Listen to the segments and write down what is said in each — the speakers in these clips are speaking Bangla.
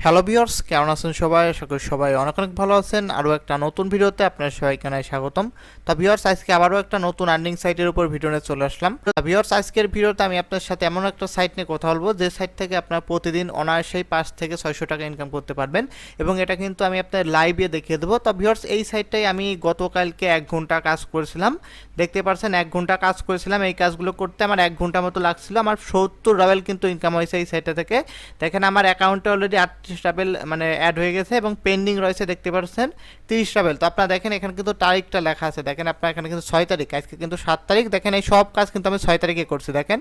হ্যালো ভিউয়ার্স, কেমন আছেন সবাই? আশা করি সবাই অনেক অনেক ভালো আছেন। আরও একটা নতুন ভিডিওতে আপনার সবাইকে জানাই স্বাগতম। তো ভিউয়ার্স, আজকে আবারও একটা নতুন আর্নিং সাইটের উপর ভিডিও নিয়ে চলে আসলাম। তো ভিউয়ার্স, আজকের ভিডিওতে আমি আপনার সাথে এমন একটা সাইট নিয়ে কথা বলবো যে সাইট থেকে আপনার প্রতিদিন অনায়াসেই 5 থেকে 600 টাকা ইনকাম করতে পারবেন, এবং এটা কিন্তু আমি আপনার লাইভে দেখিয়ে দেবো। তো ভিউয়ার্স, এই সাইটটাই আমি গতকালকে 1 ঘন্টা কাজ করেছিলাম। দেখতে পাচ্ছেন 1 ঘন্টা কাজ করেছিলাম। এই কাজগুলো করতে আমার 1 ঘন্টা মতো লাগছিল। আমার 70 রাবেল কিন্তু ইনকাম হয়েছে এই সাইটটা থেকে। দেখেন আমার অ্যাকাউন্টে অলরেডি 38 রাবেল মানে অ্যাড হয়ে গেছে এবং পেন্ডিং রয়েছে দেখতে পাচ্ছেন 30 রাবেল। তো আপনারা দেখেন এখানে কিন্তু তারিখটা লেখা আছে। দেখেন আপনার এখানে কিন্তু 6 তারিখ, আজকে কিন্তু 7 তারিখ। দেখেন এই সব কাজ কিন্তু আমি 6 তারিখে করছি। দেখেন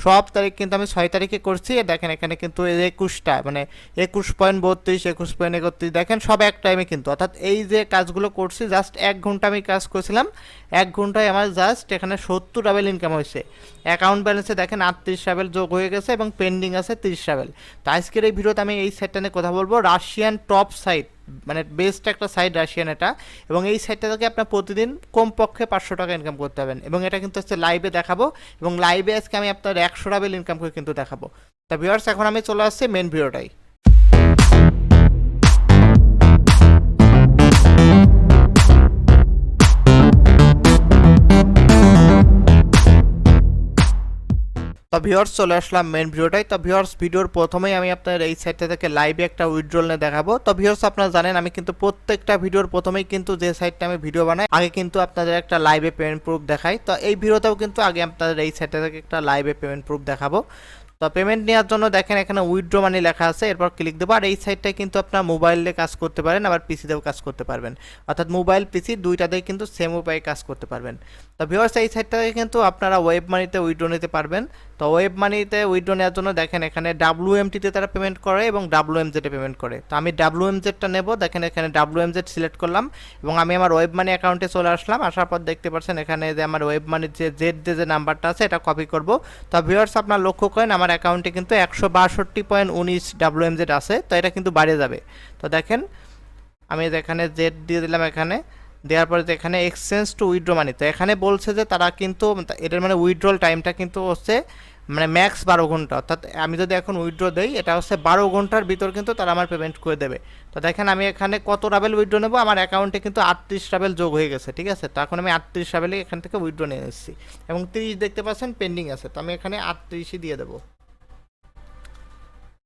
সব তারিখ কিন্তু আমি 6 তারিখে করছি। দেখেন এখানে কিন্তু 21টা মানে 21.32, 21.31 দেখেন সব এক টাইমে কিন্তু, অর্থাৎ এই যে কাজগুলো করছি জাস্ট 1 ঘন্টা আমি কাজ করেছিলাম। 1 ঘন্টায় আমার জাস্ট এখানে 70 রাবেল ইনকাম হয়েছে। অ্যাকাউন্ট ব্যালেন্সে দেখেন 38 রাবেল যোগ হয়ে গেছে এবং পেন্ডিং আছে 30 রাবেল। তো আজকের এই ভিডিওতে আমি এই সাইটটা নিয়ে কথা বলবো। রাশিয়ান টপ সাইট, মানে বেস্ট একটা সাইট রাশিয়ান এটা, এবং এই সাইটটা থেকে আপনার প্রতিদিন কমপক্ষে 500 টাকা ইনকাম করতে পারবেন, এবং এটা কিন্তু হচ্ছে লাইভে দেখাবো, এবং লাইভে আজকে আমি আপনার 100 রাবেল ইনকাম করে কিন্তু দেখাবো। তা ভিউয়ার্স, এখন আমি চলে আসছি মেন ভিডিওটাই। তো ভিউয়ার্স, চলে আসলাম মেন ভিডিওটাই। তো ভিউয়ার্স, ভিডিওর প্রথমেই আমি আপনার এই সাইটটা থেকে লাইভে একটা উইথড্রল নিয়ে দেখাবো। তো ভিউয়ার্স, আপনারা জানেন আমি কিন্তু প্রত্যেকটা ভিডিওর প্রথমেই কিন্তু যে সাইটটা আমি ভিডিও বানাই আগে কিন্তু আপনাদের একটা লাইভে পেমেন্ট প্রুফ দেখাই। তো এই ভিডিওতেও কিন্তু আগে আপনাদের এই সাইটটা থেকে একটা লাইভে পেমেন্ট প্রুফ দেখাবো। তো পেমেন্ট নেওয়ার জন্য দেখেন এখানে উইথড্র মানি লেখা আছে, এরপর ক্লিক দেবো। আর এই সাইটটায় কিন্তু আপনার মোবাইলে কাজ করতে পারেন, আবার পিসিতেও কাজ করতে পারবেন, অর্থাৎ মোবাইল পিসি দুইটাতেই কিন্তু সেম উপায়ে কাজ করতে পারবেন। তো ভিউয়ার্স, এই সাইটটাতে কিন্তু আপনারা ওয়েব মানিতে উইথড্র নিতে পারবেন। তো ওয়েব মানিতে উইথড্র নেওয়ার জন্য দেখেন এখানে WMT-তে তারা পেমেন্ট করে এবং WMZ-এ পেমেন্ট করে। তো আমি WMZ-টা নেব। দেখেন এখানে WMZ সিলেক্ট করলাম এবং আমি আমার ওয়েব মানি অ্যাকাউন্টে চলে আসলাম। আসার পর দেখতে পাচ্ছেন এখানে যে আমার ওয়েব মানির যে যে নাম্বারটা আছে এটা কপি করব। তো ভিউয়ার্স, আপনার লক্ষ্য করেন আমার অ্যাকাউন্টে কিন্তু 162.19 WMZ আছে, তো এটা কিন্তু বাড়ে যাবে। তো দেখেন আমি এখানে জেড দিয়ে দিলাম, এখানে দেওয়ার পরে এখানে এক্সচেঞ্জ টু উইথড্র মানি। তো এখানে বলছে যে তারা কিন্তু এটার মানে উইথড্রল টাইমটা কিন্তু হচ্ছে মানে ম্যাক্স 12 ঘন্টা, অর্থাৎ আমি যদি এখন উইথড্র দেই এটা হচ্ছে 12 ঘন্টার ভিতর কিন্তু তারা আমার পেমেন্ট করে দেবে। তো দেখেন আমি এখানে কত রাবেল উইথড্র নেবো, আমার অ্যাকাউন্টে কিন্তু 38 রাবেল যোগ হয়ে গেছে, ঠিক আছে। তো এখন আমি 38 রাবেলে এখান থেকে উইথড্র নিয়ে এসেছি এবং 30 দেখতে পাচ্ছেন পেন্ডিং আছে। তো আমি এখানে 38ই দিয়ে দেবো।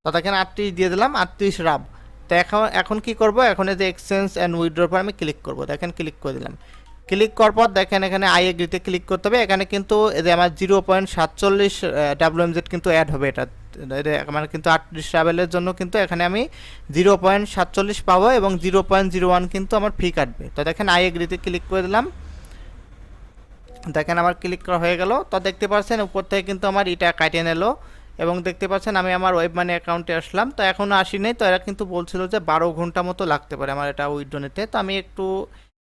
তো দেখেন 38 দিয়ে দিলাম, 38 রাব। তো এখন কি করব, এখন এই যে এক্সচেঞ্জ অ্যান্ড উইথড্রর পর আমি ক্লিক করব। দেখেন ক্লিক করে দিলাম। ক্লিক করার পর দেখেন এখানে আই এগ্রিতে ক্লিক করতে হবে। এখানে কিন্তু এই যে আমার 0.47 WMZ কিন্তু অ্যাড হবে। এটা আমার কিন্তু 38 ট্রাভেলের জন্য কিন্তু এখানে আমি 0.47 পাবো এবং 0.01 কিন্তু আমার ফি কাটবে। তো দেখেন আই এগ্রিতে ক্লিক করে দিলাম। দেখেন আমার ক্লিক করা হয়ে গেল। তো দেখতে পাচ্ছেন উপর থেকে কিন্তু আমার এটা কাটিয়ে নিল, এবং দেখতে পাচ্ছেন আমি আমার ওয়েব মানি অ্যাকাউন্টে আসলাম। তো এখনও আসি নাই। তো এরা কিন্তু বলছিল যে 12 ঘন্টা মতো লাগতে পারে আমার এটা উইথড্র নিতে। তো আমি একটু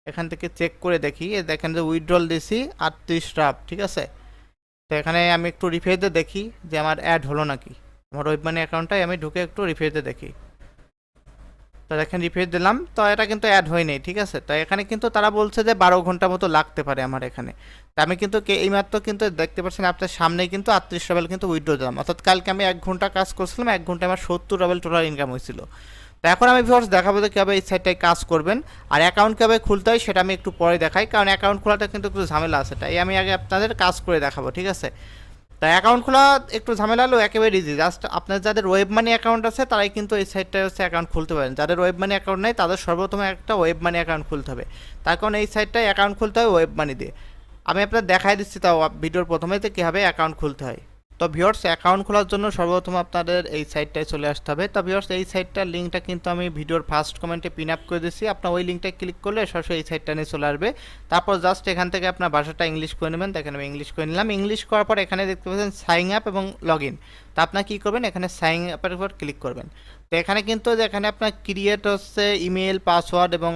এখান থেকে চেক করে দেখি। দেখেন যে উইথড্রল দিছি 38 রাব, ঠিক আছে। তো এখানে আমি একটু রিফ্রেশে দেখি যে আমার অ্যাড হলো নাকি। আমার ওয়েব মানি অ্যাকাউন্টটায় আমি ঢুকে একটু রিফ্রেশে দেখি। তো দেখেন রিফ্রেশ দিলাম, তো এটা কিন্তু অ্যাড হয়নি, ঠিক আছে। তো এখানে কিন্তু তারা বলছে যে 12 ঘন্টা মতো লাগতে পারে আমার এখানে। তো আমি কিন্তু এইমাত্র কিন্তু দেখতে পাচ্ছেন আপনার সামনেই কিন্তু 38 রাবেল কিন্তু উইথড্র দিলাম, অর্থাৎ কালকে আমি 1 ঘন্টা কাজ করছিলাম, 1 ঘন্টায় আমার 70 রাবেল টোটাল ইনকাম হয়েছিল। তো এখন আমি ভিউয়ার্স দেখাবো যে কীভাবে এই সাইটটায় কাজ করবেন, আর অ্যাকাউন্ট কীভাবে খুলতে হয় সেটা আমি একটু পরে দেখাই, কারণ অ্যাকাউন্ট খোলাটা কিন্তু একটু ঝামেলা আছে। তাই আমি আগে আপনাদের কাজ করে দেখাবো, ঠিক আছে। তা অ্যাকাউন্ট খোলা একটু ঝামেলা হলেও একেবারে ইজি। জাস্ট আপনার যাদের ওয়েব মানি অ্যাকাউন্ট আছে তারাই কিন্তু এই সাইটটায় হচ্ছে অ্যাকাউন্ট খুলতে পারেন। যাদের ওয়েব মানি অ্যাকাউন্ট নেই তাদের সর্বপ্রথম একটা ওয়েব মানি অ্যাকাউন্ট খুলতে হবে। তার কারণ এই সাইটটায় অ্যাকাউন্ট খুলতে হয় ওয়েব মানি দিয়ে। আমি আপনার দেখাই দিচ্ছি তাও ভিডিওর প্রথমেই যে কীভাবে অ্যাকাউন্ট খুলতে হয়। তো ভিউয়ার্স, অ্যাকাউন্ট খোলার জন্য সর্বপ্রথম আপনাদের এই সাইটটায় চলে আসতে হবে। তো ভিউয়ার্স, এই সাইটটার লিঙ্কটা কিন্তু আমি ভিডিওর ফার্স্ট কমেন্টে পিন আপ করে দিচ্ছি। আপনার ওই লিঙ্কটায় ক্লিক করলে সরাসরি এই সাইটটা নিয়ে চলে আসবে। তারপর জাস্ট এখান থেকে আপনার ভাষাটা ইংলিশ করে নেবেন। দেখেন আমি ইংলিশ করে নিলাম। ইংলিশ করার পর এখানে দেখতে পাচ্ছেন সাইন আপ এবং লগ ইন। তো আপনার কী করবেন, এখানে সাইন আপের উপর ক্লিক করবেন। তো এখানে কিন্তু যেখানে আপনার ক্রিয়েট হচ্ছে ইমেল পাসওয়ার্ড এবং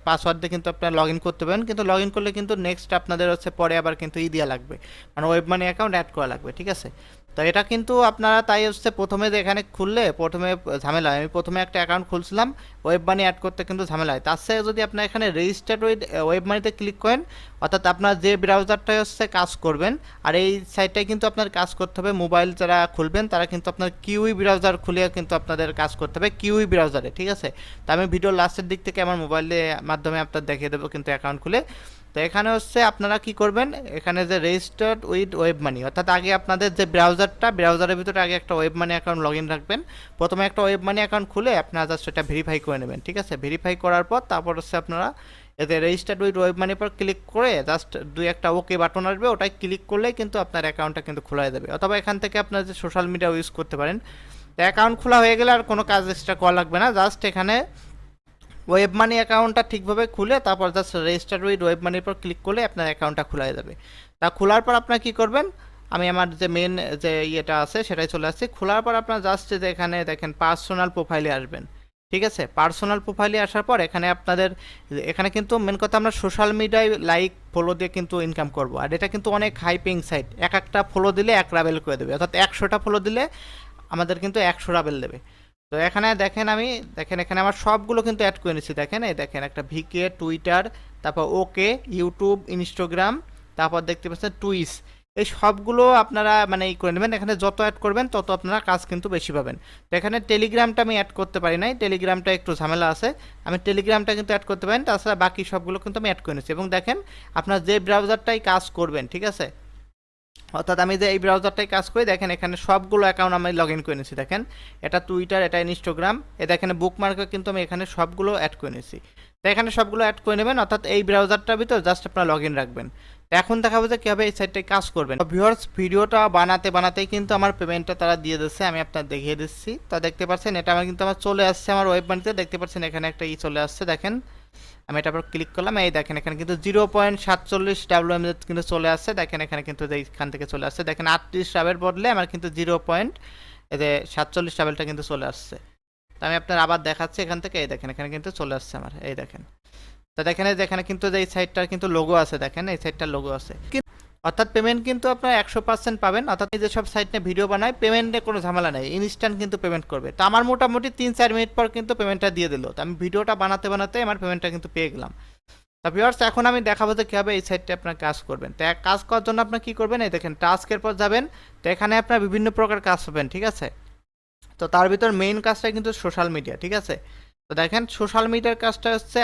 পাসওয়ার্ড দিয়ে কিন্তু আপনার লগ ইন করতে পারেন, কিন্তু লগ ইন করলে কিন্তু নেক্সট আপনাদের হচ্ছে পরে আবার কিন্তু দেওয়া লাগবে, মানে ওয়েব মানি অ্যাকাউন্ট অ্যাড করা লাগবে, ঠিক আছে। তো এটা কিন্তু আপনারা তাই হচ্ছে প্রথমে যে এখানে খুললে প্রথমে ঝামেলা হয়। আমি প্রথমে একটা অ্যাকাউন্ট খুলছিলাম, ওয়েব মানি অ্যাড করতে কিন্তু ঝামেলা হয়। তার সাথে যদি আপনার এখানে রেজিস্টার্ড উইথ ওয়েব মানিতে ক্লিক করেন, অর্থাৎ আপনার যে ব্রাউজারটাই হচ্ছে কাজ করবেন, আর এই সাইটটাই কিন্তু আপনার কাজ করতে হবে। মোবাইল যারা খুলবেন তারা কিন্তু আপনার কিউই ব্রাউজার খুলে কিন্তু আপনাদের কাজ করতে হবে কিউই ব্রাউজারে, ঠিক আছে? তো আমি ভিডিওর লাস্টের দিক থেকে আমার মোবাইলের মাধ্যমে আপনার দেখিয়ে দেবো কিন্তু অ্যাকাউন্ট খুলে। তো এখানে হচ্ছে আপনারা কি করবেন, এখানে যে রেজিস্টার্ড উইথ ওয়েব মানি, অর্থাৎ আগে আপনাদের যে ব্রাউজারের ভিতরে আগে একটা web money account log in রাখবেন। প্রথমে একটা ওয়েব মানি অ্যাকাউন্ট খুলে আপনারা জাস্ট সেটা ভেরিফাই করে নেবেন, ঠিক আছে? ভেরিফাই করার পর তারপর হচ্ছে আপনারা এতে রেজিস্টার্ড উইথ ওয়েব মানির পর ক্লিক করে জাস্ট দুই একটা ওকে বাটন আসবে, ওটাই ক্লিক করলেই কিন্তু আপনার অ্যাকাউন্টটা কিন্তু খোলা যাবে। অথবা এখান থেকে আপনার যে সোশ্যাল মিডিয়া ইউজ করতে পারেন। তো অ্যাকাউন্ট খোলা হয়ে গেলে আর কোনো কাজ এক্সট্রা করা লাগবে না, জাস্ট এখানে ওয়েব মানি অ্যাকাউন্টটা ঠিকভাবে খুলে তারপর জাস্ট রেজিস্টার উইথ ওয়েব মানির পর ক্লিক করলে আপনার অ্যাকাউন্টটা খোলা যাবে। তা খোলার পর আপনার কি করবেন, আমি আমার যে মেন যে ইয়েটা আছে সেটাই চলে আসছি। খোলার পর আপনার জাস্ট যে এখানে দেখেন পার্সোনাল প্রোফাইলে আসবেন, ঠিক আছে? পার্সোনাল প্রোফাইলে আসার পর এখানে আপনাদের এখানে কিন্তু মেন কথা আমরা সোশ্যাল মিডিয়ায় লাইক ফলো দিয়ে কিন্তু ইনকাম করব। আর এটা কিন্তু অনেক হাই পেইং সাইট, এক একটা ফলো দিলে এক রাবেল করে দেবে, অর্থাৎ 100টা ফলো দিলে আমাদের কিন্তু 100 রাবেল দেবে। তো এখানে দেখেন আমি দেখেন এখানে আমার সবগুলো কিন্তু অ্যাড করে নিচ্ছি। দেখেন এই দেখেন একটা ভিকে, টুইটার, তারপর ওকে, ইউটিউব, ইনস্টাগ্রাম, তারপর দেখতে পাচ্ছেন টুইস, এই সবগুলো আপনারা মানে ই করে নেবেন। এখানে যত অ্যাড করবেন তত আপনারা কাজ কিন্তু বেশি পাবেন। তো এখানে টেলিগ্রামটা আমি অ্যাড করতে পারি নাই, টেলিগ্রামটা একটু ঝামেলা আছে, আমি টেলিগ্রামটা কিন্তু অ্যাড করতে পারেন। তাছাড়া বাকি সবগুলো কিন্তু আমি অ্যাড করে নিচ্ছি। এবং দেখেন আপনার যে ব্রাউজারটাই কাজ করবেন, ঠিক আছে? অর্থাৎ আমি যে এই ব্রাউজারটাই কাজ করি, দেখেন এখানে সবগুলো অ্যাকাউন্ট আমি লগ ইন করে নিয়েছি। দেখেন এটা টুইটার, এটা ইনস্টাগ্রাম, দেখেন বুকমার্কে কিন্তু আমি এখানে সবগুলো অ্যাড করে নিয়েছি। তো এখানে সবগুলো অ্যাড করে নেবেন, অর্থাৎ এই ব্রাউজারটার ভিতর জাস্ট আপনারা লগ ইন রাখবেন। তো এখন দেখাবো যে কীভাবে এই সাইটটায় কাজ করবেন। ভিউয়ার্স, ভিডিওটা বানাতে বানাতেই কিন্তু আমার পেমেন্টটা তারা দিয়ে দিচ্ছে, আমি আপনার দেখিয়ে দিচ্ছি। তো দেখতে পাচ্ছেন এটা আমার কিন্তু আমার চলে আসছে আমার ওয়েব মানিতে, দেখতে পাচ্ছেন এখানে একটা চলে আসছে। দেখেন আমি এটার উপর ক্লিক করলাম, এই দেখেন এখানে কিন্তু 0.47 WM কিন্তু চলে আসছে। দেখেন এখানে কিন্তু এইখান থেকে চলে আসছে, দেখেন 38 রাবের বদলে আমার কিন্তু 0.47 রাবেলটা কিন্তু চলে আসছে। তো আমি আপনার আবার দেখাচ্ছি এখান থেকে, এই দেখেন এখানে কিন্তু চলে আসছে আমার, এই দেখেন। তো দেখেন এখানে কিন্তু এই সাইটটার কিন্তু লোগো আছে, দেখেন এই সাইটটার লোগো আছে। অর্থাৎ পেমেন্ট কিন্তু আপনার 100% পাবেন। অর্থাৎ এই যে সব সাইট নিয়ে ভিডিও বানায় পেমেন্টে কোনো ঝামেলা নেই, ইনস্ট্যান্ট কিন্তু পেমেন্ট করবে। তো আমার মোটামুটি 3-4 মিনিট পর কিন্তু পেমেন্টটা দিয়ে দিল। তো আমি ভিডিওটা বানাতে বানাতে আমার পেমেন্টটা কিন্তু পেয়ে গেলাম। তো ভিউয়ার্স, এখন আমি দেখাবো যে কীভাবে এই সাইটটা আপনার কাজ করবেন। তো এক কাজ করার জন্য আপনার কী করবেন, এই দেখেন টাস্কের পর যাবেন। তো এখানে আপনার বিভিন্ন প্রকার কাজ পাবেন, ঠিক আছে? তো তার ভিতর মেইন কাজটা কিন্তু সোশ্যাল মিডিয়া, ঠিক আছে? তো দেখেন সোশ্যাল মিডিয়ার কাজটা হচ্ছে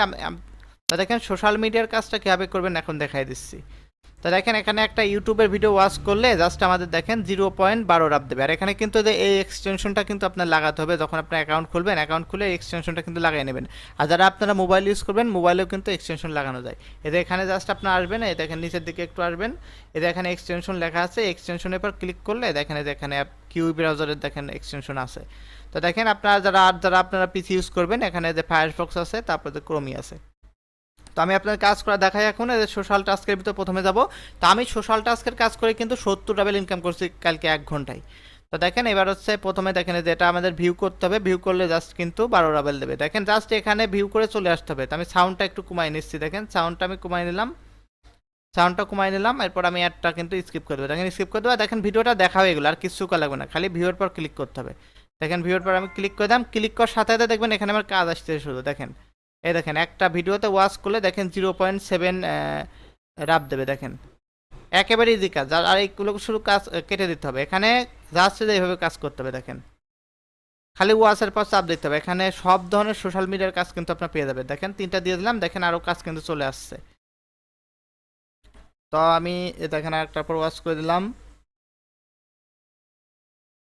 তো দেখেন সোশ্যাল মিডিয়ার কাজটা কীভাবে করবেন এখন দেখাই দিচ্ছি। তো দেখেন এখানে একটা ইউটিউবের ভিডিও ওয়াচ করলে জাস্ট আমাদের দেখেন 0.12 রাব দেবে। আর এখানে কিন্তু এই এক্সটেনশনটা কিন্তু আপনার লাগাতে হবে, যখন আপনার অ্যাকাউন্ট খুলবেন অ্যাকাউন্ট খুলে এই এক্সটেনশনটা কিন্তু লাগাই নেবেন। আর যারা আপনারা মোবাইল ইউজ করবেন মোবাইলেও কিন্তু এক্সটেনশন লাগানো যায়। এতে এখানে জাস্ট আপনার আসবেন, এই দেখেন নিচের দিকে একটু আসবেন, এতে এখানে এক্সটেনশন লেখা আছে, এক্সটেনশনের পর ক্লিক করলে দেখেন এখানে কিউই ব্রাউজারের দেখেন এক্সটেনশন আছে। তো দেখেন আপনারা যারা আপনারা পিসি ইউজ করবেন এখানে যে ফায়ারফক্স আছে, তারপরে যে ক্রোমি আছে। তো আমি আপনার কাজ করা দেখাই এখন, সোশ্যাল টাস্কের ভিতরে প্রথমে যাব। তো আমি সোশ্যাল টাস্কের কাজ করে কিন্তু 70 রাবেল ইনকাম করছি কালকে 1 ঘন্টায়। তো দেখেন এবার হচ্ছে প্রথমে দেখেন যেটা আমাদের ভিউ করতে হবে, ভিউ করলে জাস্ট কিন্তু 12 রাবেল দেবে। দেখেন জাস্ট এখানে ভিউ করে চলে আসতে হবে। তো আমি সাউন্ডটা একটু কমাই নিচ্ছি, দেখেন সাউন্ডটা আমি কমাই নিলাম, এরপর আমি অ্যাডটা কিন্তু স্কিপ করে দেবো। দেখেন স্কিপ করে দেবো, দেখেন ভিডিওটা দেখা হয়ে গেলো, আর কিছু করা লাগবে না, খালি ভিউর পর ক্লিক করতে হবে। দেখেন ভিউর পর আমি ক্লিক করে দিলাম, ক্লিক করার সাথে সাথে দেখবেন এখানে আমার কাজ আসছে শুধু। দেখেন এই দেখেন একটা ভিডিওতে ওয়াচ করলে দেখেন 0.7 রাব দেবে। দেখেন একেবারে ইজি কাজ, আর এইগুলো শুধু কাজ কেটে দিতে হবে। এখানে জাস্ট এইভাবে কাজ করতে হবে। দেখেন খালি ওয়াচের পর চাপ দিতে হবে, এখানে সব ধরনের সোশ্যাল মিডিয়ার কাজ কিন্তু আপনার পেয়ে যাবে। দেখেন 3টা দিয়ে দিলাম, দেখেন আরও কাজ কিন্তু চলে আসছে। তো আমি দেখেন আরেকটার পর ওয়াচ করে দিলাম,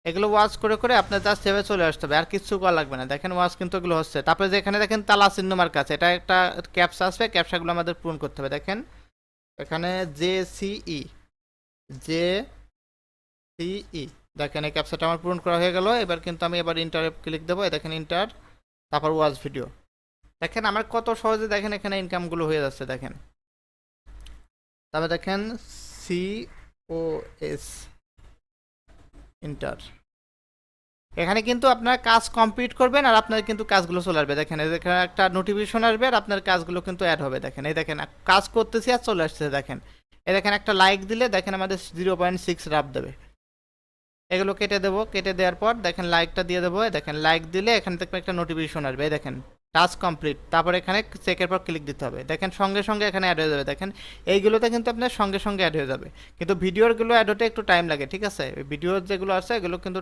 এগুলো ওয়াচ করে করে আপনার জাস্ট সেভাবে চলে আসতে হবে, আর কিছু করা লাগবে না। দেখেন ওয়াচ কিন্তু এগুলো হচ্ছে। তারপরে যেখানে দেখেন তালা চিহ্ন মার্ক আছে, এটা একটা ক্যাপসা আসবে, ক্যাপসাগুলো আমাদের পূরণ করতে হবে। দেখেন এখানে জে সিই দেখেন এই ক্যাপসাটা আমার পূরণ করা হয়ে গেল। এবার কিন্তু আমি ইন্টারে ক্লিক দেবো, দেখেন ইন্টার, তারপর ওয়াচ ভিডিও। দেখেন আমার কত সহজে দেখেন এখানে ইনকামগুলো হয়ে যাচ্ছে। দেখেন তারপরে দেখেন COS ইন্টার, এখানে কিন্তু আপনার কাজ কমপ্লিট করবেন আর আপনার কিন্তু কাজগুলো চলে আসবে। দেখেন এখানে একটা নোটিফিকেশন আসবে আর আপনার কাজগুলো কিন্তু অ্যাড হবে। দেখেন এই দেখেন কাজ করতেছি আর চলে আসছে। দেখেন এই দেখেন একটা লাইক দিলে দেখেন আমাদের 0.6 রাব দেবে। এগুলো কেটে দেবো, কেটে দেওয়ার পর দেখেন লাইকটা দিয়ে দেবো। দেখেন লাইক দিলে এখানে থেকে একটা নোটিফিকেশন আসবে, দেখেন টাস্ক কমপ্লিট, তারপর এখানে চেকের পর ক্লিক দিতে হবে। দেখেন সঙ্গে সঙ্গে এখানে অ্যাড হয়ে যাবে। দেখেন এইগুলোতে কিন্তু আপনার সঙ্গে সঙ্গে অ্যাড হয়ে যাবে, কিন্তু ভিডিওরগুলো অ্যাড হতে একটু টাইম লাগে, ঠিক আছে? ভিডিওর যেগুলো আছে এগুলো কিন্তু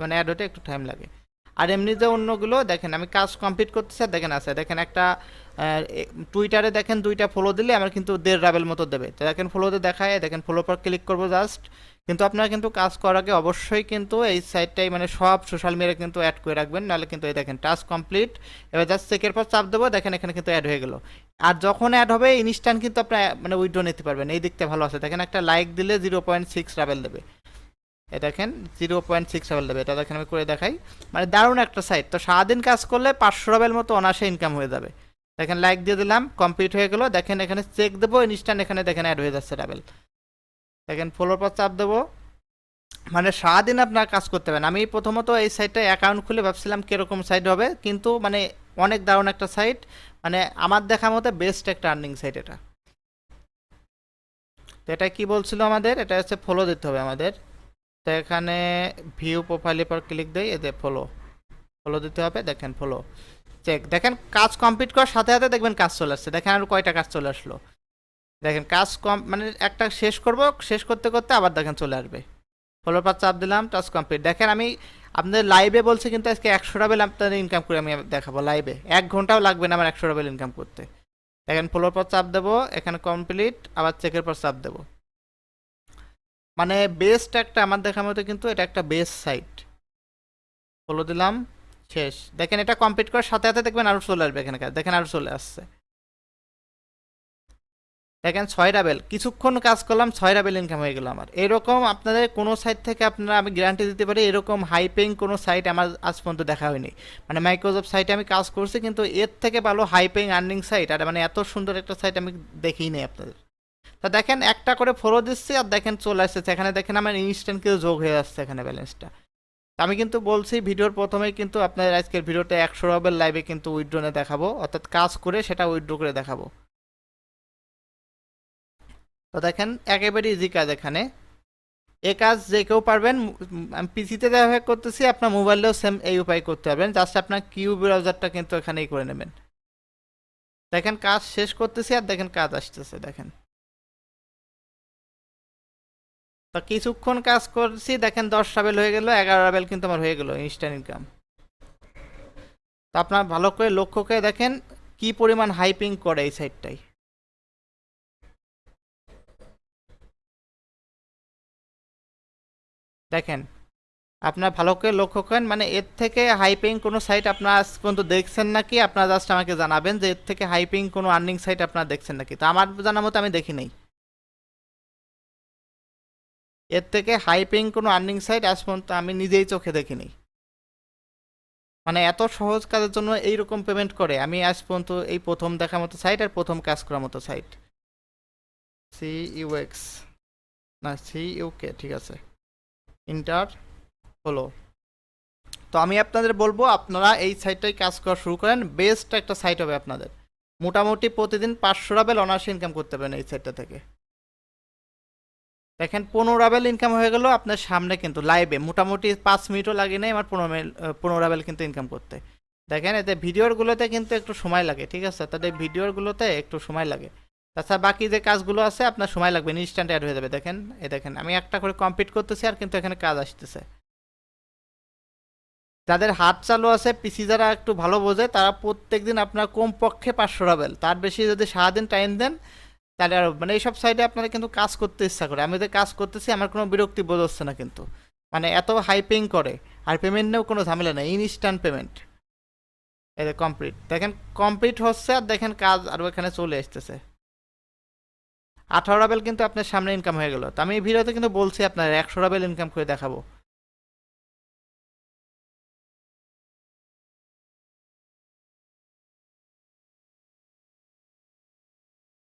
মানে অ্যাড হতে একটু টাইম লাগে। আর এমনি যে অন্যগুলো দেখেন আমি কাজ কমপ্লিট করতেছি, আর দেখেন আছে, দেখেন একটা টুইটারে দেখেন 2টা ফলো দিলে আমার কিন্তু 1.5 রাবেল মতো দেবে। তো দেখেন ফলোতে দেখায়, দেখেন ফলো পর ক্লিক করবো জাস্ট। কিন্তু আপনারা কিন্তু কাজ করার আগে অবশ্যই কিন্তু এই সাইটটাই মানে সব সোশ্যাল মিডিয়া কিন্তু অ্যাড করে রাখবেন, নাহলে কিন্তু এই দেখেন টাস্ক কমপ্লিট। এবার জাস্ট চেকের পর চাপ দেবো, দেখেন এখানে কিন্তু অ্যাড হয়ে গেল। আর যখন অ্যাড হবে ইনস্ট্যান্ট কিন্তু আপনার মানে উইথড্র নিতে পারবেন। এই দিকটা ভালো আছে, দেখেন একটা লাইক দিলে 0.6 রাবেল দেবে। এ দেখেন 0.6 রাবেল দেবে, এটা দেখেন আমি করে দেখাই। মানে দারুণ একটা সাইট। তো সারাদিন কাজ করলে 500 রাবেল মতো অনায়াসে ইনকাম হয়ে যাবে। দেখেন লাইক দিয়ে দিলাম, কমপ্লিট হয়ে গেল। দেখেন এখানে চেক দেবো, ইনস্ট্যান্ট এখানে দেখেন অ্যাড হয়ে যাচ্ছে রাবেল। দেখেন ফলোর পর চাপ দেবো, মানে সারাদিন আপনার কাজ করতে পারেন। আমি প্রথমত এই সাইটটা অ্যাকাউন্ট খুলে ভাবছিলাম কীরকম সাইট হবে, কিন্তু মানে অনেক দারুণ একটা সাইট, মানে আমার দেখা মতে বেস্ট একটা আর্নিং সাইট এটা। তো এটা কি বলছিল আমাদের, এটা হচ্ছে ফলো দিতে হবে আমাদের। তো এখানে ভিউ প্রোফাইলের পর ক্লিক দেই, এতে ফলো ফলো দিতে হবে। দেখেন ফলো চেক, দেখেন কাজ কমপ্লিট করার সাথে সাথে দেখবেন কাজ চলে আসছে। দেখেন আর কয়টা কাজ চলে আসলো, দেখেন কাজ কম মানে একটা শেষ করব, শেষ করতে করতে আবার দেখেন চলে আসবে। ফলোর পর চাপ দিলাম, টাস্ক কমপ্লিট। দেখেন আমি আপনাদের লাইভে বলছি কিন্তু আজকে 100 রাবেল আপনাদের ইনকাম করে আমি দেখাবো লাইভে। 1 ঘন্টাও লাগবে না আমার 100 রাবেল ইনকাম করতে। দেখেন ফলোর পর চাপ দেবো, এখানে কমপ্লিট, আবার চেকের পর চাপ দেবো। মানে বেস্ট একটা আমার দেখার মতো কিন্তু এটা একটা বেস্ট সাইট। ফলো দিলাম, শেষ। দেখেন এটা কমপ্লিট করার সাথে সাথে দেখবেন আরও চলে আসবে এখানে কাজ, দেখেন আরও চলে আসছে। দেখেন 6 রাবেল, কিছুক্ষণ কাজ করলাম 6 রাবেল ইনকাম হয়ে গেল আমার। এরকম আপনাদের কোনো সাইট থেকে আপনারা আমি গ্যারান্টি দিতে পারি এরকম হাই পেইং কোনো সাইট আমার আজ পর্যন্ত দেখা হয়নি। মানে মাইক্রোসফট সাইটে আমি কাজ করছি, কিন্তু এর থেকে ভালো হাই পেইং আর্নিং সাইট আর মানে এত সুন্দর একটা সাইট আমি দেখিই নেই আপনাদের। তা দেখেন একটা করে ফলো দিচ্ছি আর দেখেন চলে আসছে এখানে, দেখেন আমার ইনস্ট্যান্ট কিন্তু যোগ হয়ে আসছে এখানে ব্যালেন্সটা। আমি কিন্তু বলছি ভিডিওর প্রথমেই কিন্তু আপনাদের আজকের ভিডিওতে 100 রাবেল লাইভে কিন্তু উইথড্রনে দেখাবো, অর্থাৎ কাজ করে সেটা উইথড্র করে দেখাবো। তো দেখেন একেবারে ইজি কাজ এখানে, এ কাজ যে কেউ পারবেন। আমি পিসিতে যেভাবে করতেছি আপনার মোবাইলেও সেম এই উপায় করতে পারবেন, জাস্ট আপনার কিউ ব্রাউজারটা কিন্তু এখানেই করে নেবেন। দেখেন কাজ শেষ করতেছি আর দেখেন কাজ আসতেছে। দেখেন তো কিছুক্ষণ কাজ করছি, দেখেন 10 রাবেল হয়ে গেল, 11 রাবেল কিন্তু আমার হয়ে গেল ইনস্ট্যান্ট ইনকাম। তো আপনার ভালো করে লক্ষ্য করে দেখেন কি পরিমাণ হাইপিং করে এই সাইটটাই। দেখেন আপনার ভালো করে লক্ষ্য করেন, মানে এর থেকে হাইপিং কোনো সাইট আপনারা আজ পর্যন্ত দেখছেন নাকি? আপনারা জাস্ট আমাকে জানাবেন যে এর থেকে হাইপিং কোনো আর্নিং সাইট আপনারা দেখছেন নাকি। তো আমার জানা মতো আমি দেখি নাই এর থেকে হাইপিং কোনো আর্নিং সাইট আজ পর্যন্ত, আমি নিজেই চোখে দেখিনি। মানে এত সহজ কাজের জন্য এইরকম পেমেন্ট করে আমি আজ পর্যন্ত এই প্রথম দেখার মতো সাইট আর প্রথম কাজ করার মতো সাইট। সি ইউএক্স না সি ইউকে, ঠিক আছে, ইন্টার হলো। তো আমি আপনাদের বলবো আপনারা এই সাইটটাই কাজ করা শুরু করেন, বেস্ট একটা সাইট হবে আপনাদের। মোটামুটি প্রতিদিন 500 রাবেল অনায়াসে ইনকাম করতে পারেন এই সাইটটা থেকে। দেখেন 15 রাবেল ইনকাম হয়ে গেল আপনার সামনে কিন্তু লাইভে, মোটামুটি 5 মিনিটও লাগে নাই আমার 15 রাবেল কিন্তু ইনকাম করতে। দেখেন এতে ভিডিওরগুলোতে কিন্তু একটু সময় লাগে, ঠিক আছে, তাদের ভিডিওরগুলোতে একটু সময় লাগে। তাছাড়া বাকি যে কাজগুলো আছে আপনার সময় লাগবে, ইনস্ট্যান্ট অ্যাড হয়ে যাবে। দেখেন এই দেখেন আমি একটা করে কমপ্লিট করতেছি আর কিন্তু এখানে কাজ আসতেছে। যাদের হাত চালু আছে, পিসি যারা একটু ভালো বোঝে, তারা প্রত্যেকদিন আপনার কমপক্ষে 500 রাবেল, তার বেশি যদি সারাদিন টাইম দেন তাহলে আর মানে এইসব সাইডে আপনারা কিন্তু কাজ করতে ইচ্ছা করে। আমি যে কাজ করতেছি আমার কোনো বিরক্তি বোধ হচ্ছে না কিন্তু, মানে এত হাই পেইং করে। আর পেমেন্ট নিয়েও কোনো ঝামেলা নেই, ইনস্ট্যান্ট পেমেন্ট। এই কমপ্লিট, দেখেন কমপ্লিট হচ্ছে আর দেখেন কাজ আরও এখানে চলে আসতেছে। 18 রাবেল কিন্তু আপনার সামনে ইনকাম হয়ে গেল। তো আমি এই ভিডিওতে কিন্তু বলছি আপনার 100 রাবেল ইনকাম করে দেখাবো।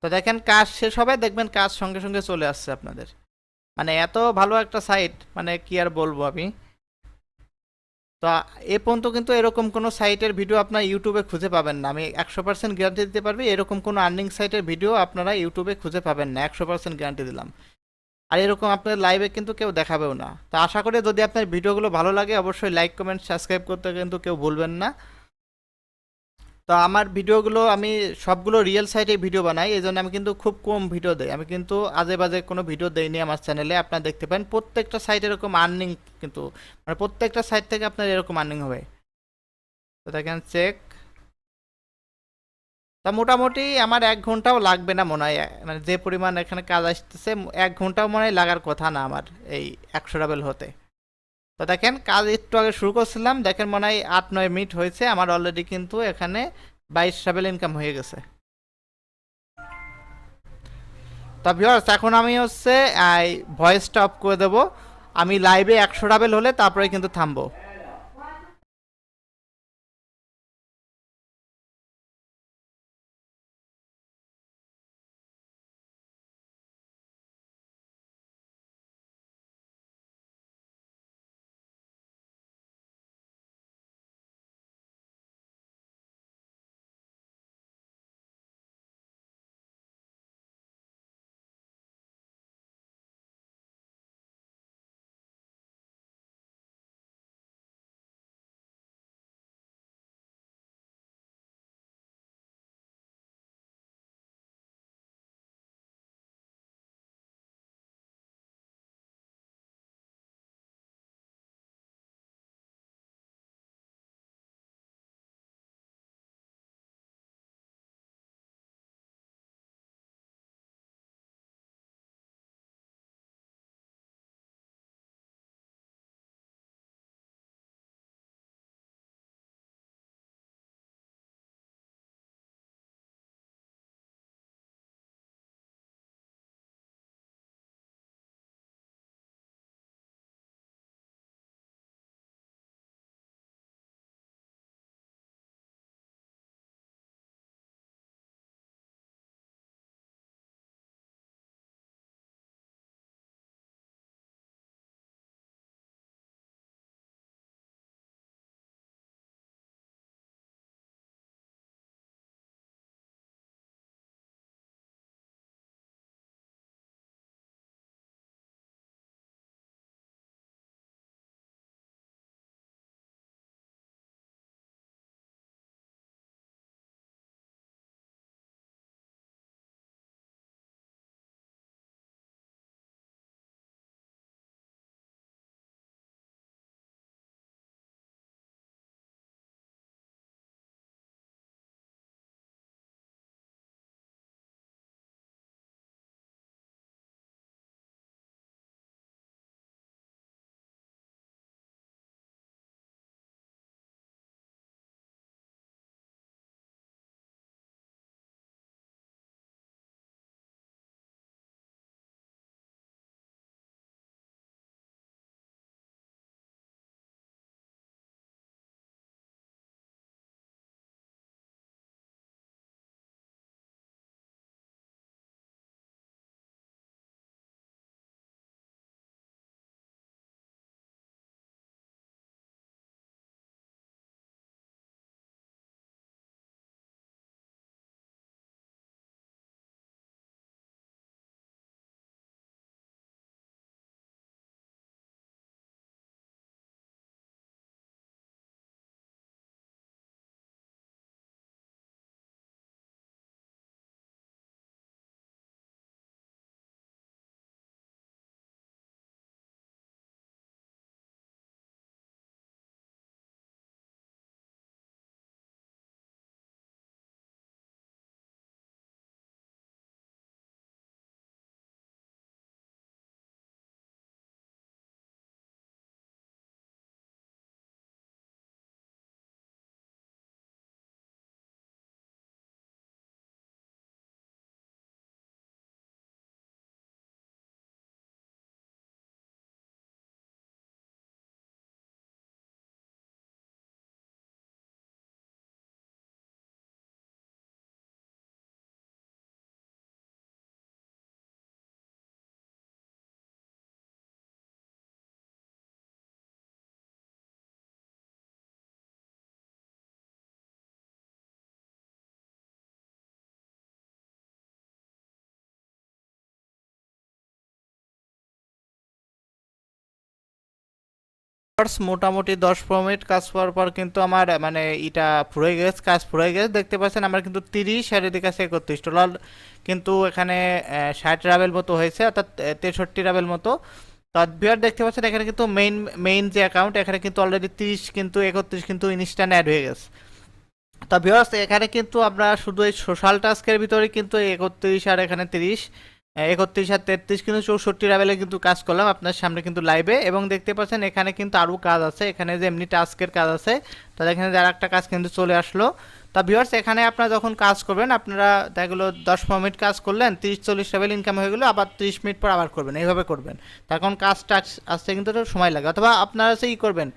তো দেখেন কাজ শেষ হবে, দেখবেন কাজ সঙ্গে সঙ্গে চলে আসছে আপনাদের। মানে এত ভালো একটা সাইট, মানে কি আর বলবো আমি। তো এ পর্যন্ত কিন্তু এরকম কোনো সাইটের ভিডিও আপনার ইউটিউবে খুঁজে পাবেন না, আমি 100% গ্যারান্টি দিতে পারবি। এরকম কোনো আর্নিং সাইটের ভিডিও আপনারা ইউটিউবে খুঁজে পাবেন না, 100% গ্যারান্টি দিলাম। আর এরকম আপনার লাইভে কিন্তু কেউ দেখাবেও না। তো আশা করি যদি আপনার ভিডিওগুলো ভালো লাগে অবশ্যই লাইক কমেন্ট সাবস্ক্রাইব করতে কিন্তু কেউ ভুলবেন না। তো আমার ভিডিওগুলো আমি সবগুলো রিয়েল সাইটে ভিডিও বানাই, এই জন্য আমি কিন্তু খুব কম ভিডিও দেই। আমি কিন্তু আজে বাজে কোনো ভিডিও দেইনি আমার চ্যানেলে। আপনারা দেখতে পান প্রত্যেকটা সাইট এরকম আর্নিং, কিন্তু মানে প্রত্যেকটা সাইট থেকে আপনার এরকম আর্নিং হবে। তো দেখেন চেক, তা মোটামুটি আমার 1 ঘন্টাও লাগবে না মনে হয়। মানে যে পরিমাণ এখানে কাজ আসতেছে, 1 ঘন্টাও মনে হয় লাগার কথা না আমার এই 100 ডাবল হতে। তো দেখেন কাজ একটু আগে শুরু করছিলাম, দেখেন মনে হয় 8-9 মিনিট হয়েছে, আমার অলরেডি কিন্তু এখানে 22 ডাবল ইনকাম হয়ে গেছে। তা ভিউয়ার্স এখন আমি হচ্ছে ভয়েসটা অফ করে দেবো। আমি লাইভে 100 ডাবল হলে তারপরে কিন্তু থামবো। মোটামুটি 10-15 মিনিট কাজ করার পর কিন্তু আমার মানে এটা ফুরে গেছে, কাজ ফুরে গেছে। দেখতে পাচ্ছেন আমার কিন্তু 30 আর এদিকে আছে 31 টোটাল কিন্তু এখানে 60 রাবেল মতো হয়েছে, অর্থাৎ 63 রাবেল মতো। তো ভিউয়ার দেখতে পাচ্ছেন এখানে কিন্তু মেইন যে অ্যাকাউন্ট এখানে কিন্তু অলরেডি 30 কিন্তু 31 কিন্তু ইনস্ট্যান্ট অ্যাড হয়ে গেছে। তা ভিউয়ার্স এখানে কিন্তু আমরা শুধু এই সোশ্যাল টাস্কের ভিতরে কিন্তু 31 আর এখানে 30, 31 আর 33 কিন্তু 64 লেভেলে কিন্তু কাজ করলাম আপনার সামনে কিন্তু লাইভে। এবং দেখতে পাচ্ছেন এখানে কিন্তু আরও কাজ আছে, এখানে যে এমনি টাস্কের কাজ আছে, তাহলে এখানে যার একটা কাজ কিন্তু চলে আসলো। তা ভিউয়ার্স এখানে আপনারা যখন কাজ করবেন আপনারা দেখা গেলো 10-15 মিনিট কাজ করলেন, 30-40 লেভেল ইনকাম হয়ে গেলো, আবার 30 মিনিট পর আবার করবেন, এইভাবে করবেন। তার কারণ কাজটা আসতে কিন্তু একটু সময় লাগে। অথবা আপনারা সেই করবেন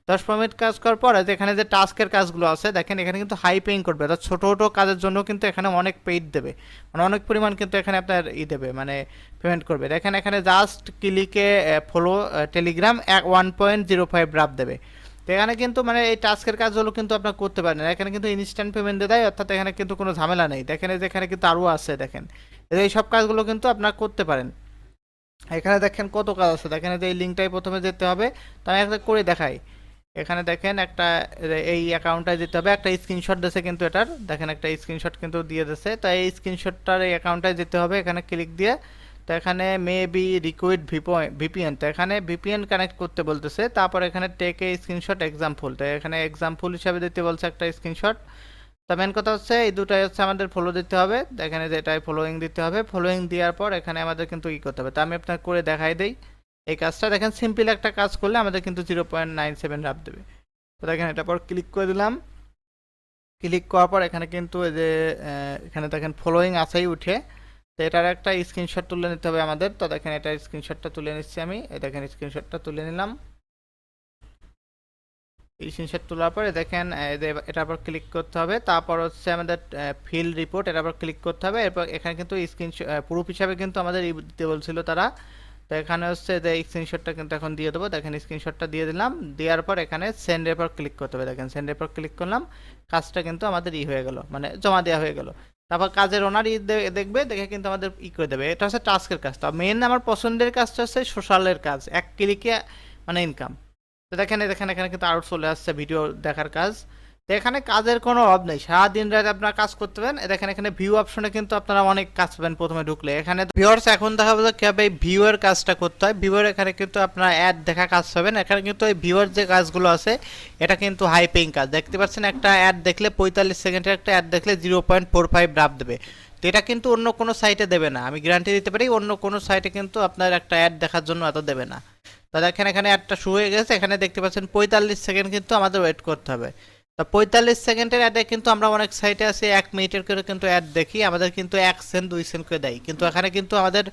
10-15 মিনিট কাজ করার পর এখানে যে টাস্কের কাজগুলো আছে দেখেন এখানে কিন্তু হাই পেইং করবে, অর্থাৎ ছোটো ছোটো কাজের জন্য কিন্তু এখানে অনেক পেইড দেবে, মানে অনেক পরিমাণ কিন্তু এখানে আপনার দেবে, মানে পেমেন্ট করবে। দেখেন এখানে জাস্ট ক্লিকে ফলো টেলিগ্রাম 1.05 ড্রাফট দেবে। তো এখানে কিন্তু মানে এই টাস্কের কাজগুলো কিন্তু আপনার করতে পারেন, এখানে কিন্তু ইনস্ট্যান্ট পেমেন্ট দিয়ে দেয়, অর্থাৎ এখানে কিন্তু কোনো ঝামেলা নেই। দেখেন এখানে কিন্তু আরও আছে, দেখেন এই সব কাজগুলো কিন্তু আপনার করতে পারেন। এখানে দেখেন কত কাজ আছে, দেখেন এই লিঙ্কটাই প্রথমে যেতে হবে, তো আমি একটা করে দেখাই। এখানে দেখেন একটা এই অ্যাকাউন্টটায় যেতে হবে, একটা স্ক্রিনশট দিয়েছে কিন্তু এটার, দেখেন একটা স্ক্রিনশট কিন্তু দিয়ে দিয়েছে। তো এই স্ক্রিনশটটার এই অ্যাকাউন্টটায় যেতে হবে, এখানে ক্লিক দিয়ে। তো এখানে মে বি রিকোয়েড ভিপিএন, তো এখানে ভিপিএন কানেক্ট করতে বলতেছে। তারপর এখানে টেক এ স্ক্রিনশট এক্সাম্পল, তো এখানে এক্সাম্পল হিসাবে দিতে বলছে একটা স্ক্রিনশট। তো মেন কথা হচ্ছে এই দুটাই হচ্ছে আমাদের ফলো দিতে হবে, এখানে যেটাই ফলোয়িং দিতে হবে, ফলোয়িং দেওয়ার পর এখানে আমাদের কিন্তু ই করতে হবে। তো আমি আপনার করে দেখাই দিই এই কাজটা। দেখেন সিম্পল একটা কাজ করলে আমাদের কিন্তু 0.97 রাপ দেবে। তো দেখেন এটা পর ক্লিক করে দিলাম, ক্লিক করার পর এখানে কিন্তু এই যে এখানে দেখেন ফলোয়িং আছেই উঠে, তো এটার একটা স্ক্রিনশট তুলে নিতে হবে আমাদের। তো দেখেন এটা স্ক্রিনশটটা তুলে নিচ্ছি আমি, এই দেখেন স্ক্রিনশটটা তুলে নিলাম। স্ক্রিনশট তোলার পরে দেখেন এটার পর ক্লিক করতে হবে, তারপর হচ্ছে আমাদের ফিল্ড রিপোর্ট, এটার পর ক্লিক করতে হবে। এরপর এখানে কিন্তু স্ক্রিনশট প্রুফ হিসাবে কিন্তু আমাদের দিতে বলছিল তারা। তো এখানে হচ্ছে যে স্ক্রিনশটটা কিন্তু এখন দিয়ে দেবো, দেখেন স্ক্রিনশটটা দিয়ে দিলাম। দেওয়ার পর এখানে সেন্ডের পর ক্লিক করতে হবে, দেখেন সেন্ডের পর ক্লিক করলাম, কাজটা কিন্তু আমাদের হয়ে গেল, মানে জমা দেওয়া হয়ে গেল। তারপর কাজের ওনার দেখবে, দেখে কিন্তু আমাদের করে দেবে। এটা হচ্ছে টাস্কের কাজ। তো মেন আমার পছন্দের কাজটা হচ্ছে সোশ্যালের কাজ, এক ক্লিকে মানে ইনকাম। তো দেখেন দেখেন এখানে কিন্তু আরও চলে আসছে ভিডিও দেখার কাজ। তো এখানে কাজের কোনো অভাব নেই, সারাদিন রাত আপনারা কাজ করতে পারেন। দেখেন এখানে ভিউ অপশনে কিন্তু আপনারা অনেক কাজ পাবেন প্রথমে ঢুকলে। এখানে ভিউয়ার্স এখন দেখাবো যে কীভাবে এই ভিউয়ের কাজটা করতে হয়। ভিউয়ের এখানে কিন্তু আপনারা অ্যাড দেখা কাজ পাবেন। এখানে কিন্তু এই ভিউয়ার যে কাজগুলো আছে এটা কিন্তু হাই পেইং কাজ। দেখতে পাচ্ছেন একটা অ্যাড দেখলে 45 সেকেন্ডের একটা অ্যাড দেখলে 0.45 ড্রাফ দেবে। তো এটা কিন্তু অন্য কোনো সাইটে দেবে না, আমি গ্যারান্টি দিতে পারি অন্য কোনো সাইটে কিন্তু আপনার একটা অ্যাড দেখার জন্য এত দেবে না। তো দেখেন এখানে একটা শুরু হয়ে গেছে, এখানে দেখতে পাচ্ছেন 45 সেকেন্ড কিন্তু আমাদের ওয়েট করতে হবে। তো 45 সেকেন্ডের অ্যাডে কিন্তু আমরা অনেক সাইটে আছে 1 মিনিটের করে কিন্তু অ্যাড দেখি, আমাদের কিন্তু 1 সেন্ট 2 সেন্ট করে দেয়, কিন্তু এখানে কিন্তু আমাদের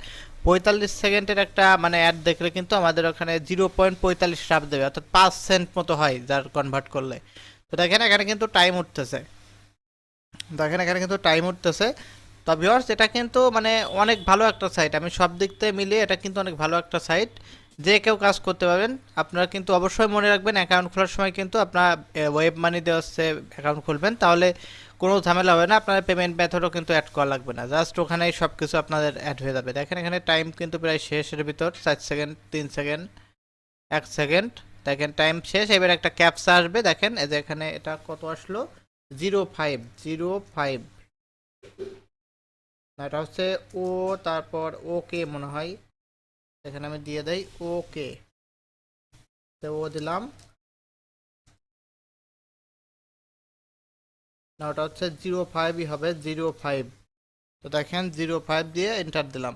45 সেকেন্ডের একটা মানে অ্যাড দেখলে কিন্তু আমাদের ওখানে 0.45 রাপ দেবে, অর্থাৎ 5 সেন্ট মতো হয় যার কনভার্ট করলে। তো দেখেন এখানে কিন্তু টাইম উঠতেছে, দেখেন এখানে কিন্তু টাইম উঠতেছে। তো ভিউয়ার্স এটা কিন্তু মানে অনেক ভালো একটা সাইট, আমি সব দিক থেকে মিলিয়ে এটা কিন্তু অনেক ভালো একটা সাইট, যে কেউ কাজ করতে পারবেন। আপনারা কিন্তু অবশ্যই মনে রাখবেন অ্যাকাউন্ট খোলার সময় কিন্তু আপনার ওয়েব মানি দিয়ে হচ্ছে অ্যাকাউন্ট খুলবেন, তাহলে কোনো ঝামেলা হবে না, আপনার পেমেন্ট মেথডও কিন্তু অ্যাড করা লাগবে না, জাস্ট ওখানেই সব কিছু আপনাদের অ্যাড হয়ে যাবে। দেখেন এখানে টাইম কিন্তু প্রায় শেষের ভিতর, 4 সেকেন্ড, 3 সেকেন্ড, 1 সেকেন্ড, দেখেন টাইম শেষ। এবার একটা ক্যাপচা আসবে, দেখেন এই যে এখানে এটা কত আসলো 0505, না এটা হচ্ছে ও, তারপর ওকে মনে হয়, এখানে আমি দিয়ে দেই ওকে, তো ও দিলাম, না ওটা হচ্ছে 05ই হবে, 05। তো দেখেন 05 দিয়ে এন্টার দিলাম।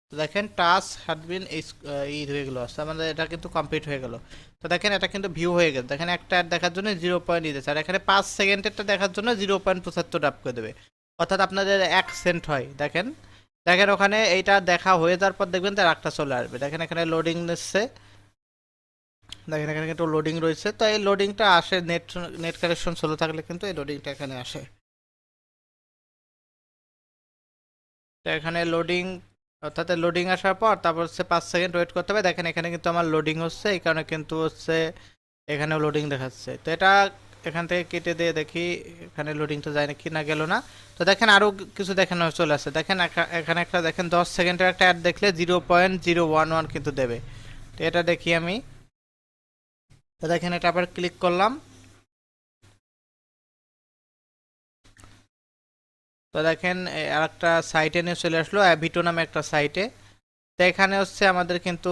তো দেখেন টাস্ক হ্যাড বিন হয়ে গেলো, আমাদের এটা কিন্তু কমপ্লিট হয়ে গেল। তো দেখেন এটা কিন্তু ভিউ হয়ে গেছে, দেখেন একটা অ্যাড দেখার জন্য 0 দিতেছে, আর এখানে 5 সেকেন্ডেরটা দেখার জন্য 0.75 ডাপ করে দেবে, অর্থাৎ আপনাদের 1 সেন্ট হয়। দেখেন দেখেন ওখানে এইটা দেখা হয়ে যাওয়ার পর দেখবেন তার একটা চলে আসবে। দেখেন এখানে লোডিং নিচ্ছে, দেখেন এখানে কিন্তু লোডিং রয়েছে। তো এই লোডিংটা আসে নেট নেট কানেকশন স্লো থাকলে কিন্তু এই লোডিংটা এখানে আসে। তো এখানে লোডিং, অর্থাৎ লোডিং আসার পর তারপর হচ্ছে 5 সেকেন্ড ওয়েট করতে হবে। দেখেন এখানে কিন্তু আমার লোডিং হচ্ছে, এই কারণে কিন্তু হচ্ছে এখানেও লোডিং দেখাচ্ছে। তো এটা এখান থেকে কেটে দিয়ে দেখি এখানে লোডিংটা যায় না কি, না গেল না। তো দেখেন আরও কিছু দেখানো চলে আসছে, দেখেন এখানে একটা দেখেন 10 সেকেন্ডের একটা অ্যাড দেখলে 0.011 কিন্তু দেবে। তো এটা দেখি আমি, তো দেখেন এটা আবার ক্লিক করলাম। তো দেখেন আরেকটা সাইটে নিয়ে চলে আসলো, অ্যাভিটো নামে একটা সাইটে। তো এখানে হচ্ছে আমাদের কিন্তু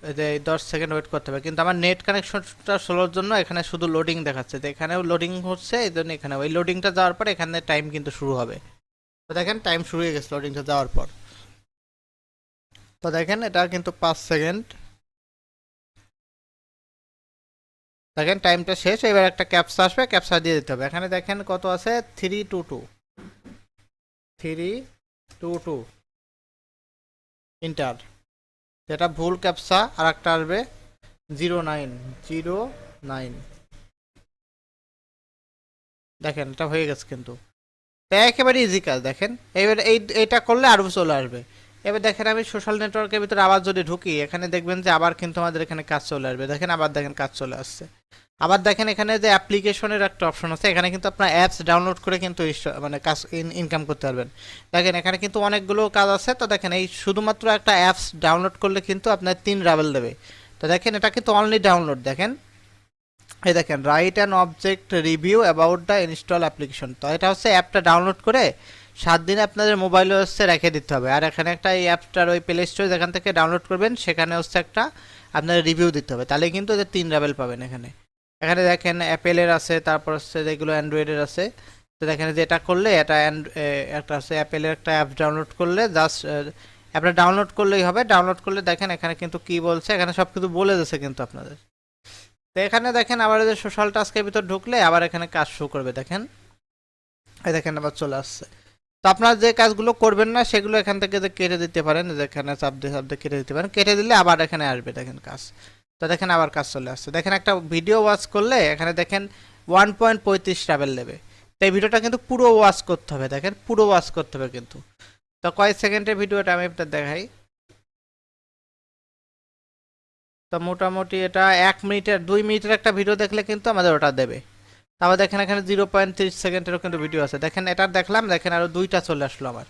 এই যে 10 সেকেন্ড ওয়েট করতে হবে, কিন্তু আমার নেট কানেকশনটা স্লোর জন্য এখানে শুধু লোডিং দেখাচ্ছে। তো এখানেও লোডিং হচ্ছে, এই জন্য এখানে ওই লোডিংটা যাওয়ার পর এখানে টাইম কিন্তু শুরু হবে। তো দেখেন টাইম শুরু হয়ে গেছে লোডিংটা যাওয়ার পর। তো দেখেন এটা কিন্তু 5 সেকেন্ড। দেখেন টাইমটা শেষ, এবার একটা ক্যাপচা আসবে, ক্যাপচা দিয়ে দিতে হবে। এখানে দেখেন কত আছে, 322 ইন্টার। যেটা ভুল ক্যাপচা, আর একটা আসবে 0909। দেখেন এটা হয়ে গেছে কিন্তু, তো একেবারে ইজি কাজ। দেখেন এবার এইটা করলে আরও চলে আসবে। এবার দেখেন আমি সোশ্যাল নেটওয়ার্কের ভিতরে আবার যদি ঢুকি, এখানে দেখবেন যে আবার কিন্তু আমাদের এখানে কাজ চলে আসবে। দেখেন আবার দেখেন কাজ চলে আসছে। আবার দেখেন এখানে যে অ্যাপ্লিকেশনের একটা অপশন আছে, এখানে কিন্তু আপনার অ্যাপস ডাউনলোড করে কিন্তু মানে কাজ ইনকাম করতে পারবেন। দেখেন এখানে কিন্তু অনেকগুলো কাজ আছে। তো দেখেন এই শুধুমাত্র একটা অ্যাপস ডাউনলোড করলে কিন্তু আপনার 3 রাবেল দেবে। তো দেখেন এটা কিন্তু অনলি ডাউনলোড। দেখেন এই দেখেন write an object review about the install application. তো এটা হচ্ছে অ্যাপটা ডাউনলোড করে 7 দিনে আপনাদের মোবাইলে হচ্ছে রেখে দিতে হবে। আর এখানে একটা এই অ্যাপটার ওই প্লে স্টোরে যেখান থেকে ডাউনলোড করবেন সেখানে হচ্ছে একটা আপনার রিভিউ দিতে হবে, তাহলে কিন্তু এদের 3 রাবেল পাবেন। এখানে এখানে দেখেন অ্যাপেলের আছে, তারপর হচ্ছে যেগুলো অ্যান্ড্রয়েডের আছে। তো দেখেন যে এটা করলে এটা একটা আছে অ্যাপেলের একটা অ্যাপ ডাউনলোড করলে জাস্ট অ্যাপটা ডাউনলোড করলেই হবে। ডাউনলোড করলে দেখেন এখানে কিন্তু কি বলছে, এখানে সব কিছু বলে দিচ্ছে কিন্তু আপনাদের। তো এখানে দেখেন আবার যে সোশ্যাল টাস্কের ভিতর ঢুকলে আবার এখানে কাজ শো করবে। দেখেন এই দেখেন আবার চলে আসছে। তো আপনারা যে কাজগুলো করবেন না সেগুলো এখান থেকে যে কেটে দিতে পারেন, যেখানে চাপ দিয়ে কেটে দিতে পারেন। কেটে দিলে আবার এখানে আসবে দেখেন কাজ। তো দেখেন আবার কাজ চলে আসছে। দেখেন একটা ভিডিও ওয়াচ করলে এখানে দেখেন 1.35 ট্রাভেল দেবে। তো এই ভিডিওটা কিন্তু পুরো ওয়াচ করতে হবে। দেখেন পুরো ওয়াচ করতে হবে কিন্তু। তো কয়েক সেকেন্ডের ভিডিওটা আমি আপনাদের দেখাই। তো মোটামুটি এটা 1 মিনিটের 2 মিনিটের একটা ভিডিও দেখলে কিন্তু আমাদের ওটা দেবে। তারপর দেখেন এখানে 0.30 সেকেন্ডেরও কিন্তু ভিডিও আছে। দেখেন এটা দেখলাম, দেখেন আরো 2টা চলে আসলো আমার।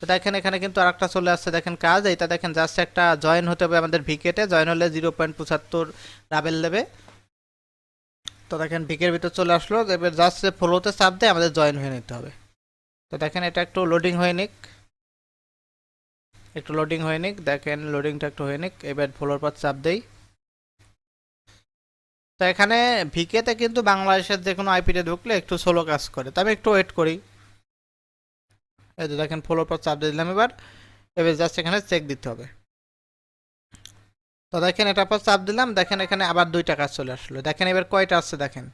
তো দেখেন এখানে কিন্তু আরেকটা চলে আসছে। দেখেন কাজ এটা দেখেন জাস্ট একটা জয়েন হতে হবে আমাদের ভিকেটে। জয়েন হলে 0.75 রাবেল দেবে। তো দেখেন ভিকের ভিতর চলে আসলো। এবার জাস্ট ফলোতে চাপ দিয়ে আমাদের জয়েন হয়ে নিতে হবে। তো দেখেন এটা একটু লোডিং হয়ে নিক, একটু লোডিং হয়ে নিক। দেখেন লোডিংটা একটু হয়ে নিক, এবার ফলোর পর চাপ দেই। তো এখানে ভিকেতে কিন্তু বাংলাদেশের যে কোনো আইপিতে ঢুকলে একটু স্লো কাজ করে। তো আমি একটু ওয়েট করি। এই তো দেখেন ফলোর পর চাপ দিয়ে দিলাম। এবার এবার জাস্ট এখানে চেক দিতে হবে। তো দেখেন এটার পর চাপ দিলাম। দেখেন এখানে আবার 2টা কাজ চলে আসলো। দেখেন এবার কয়টা আসছে দেখেন।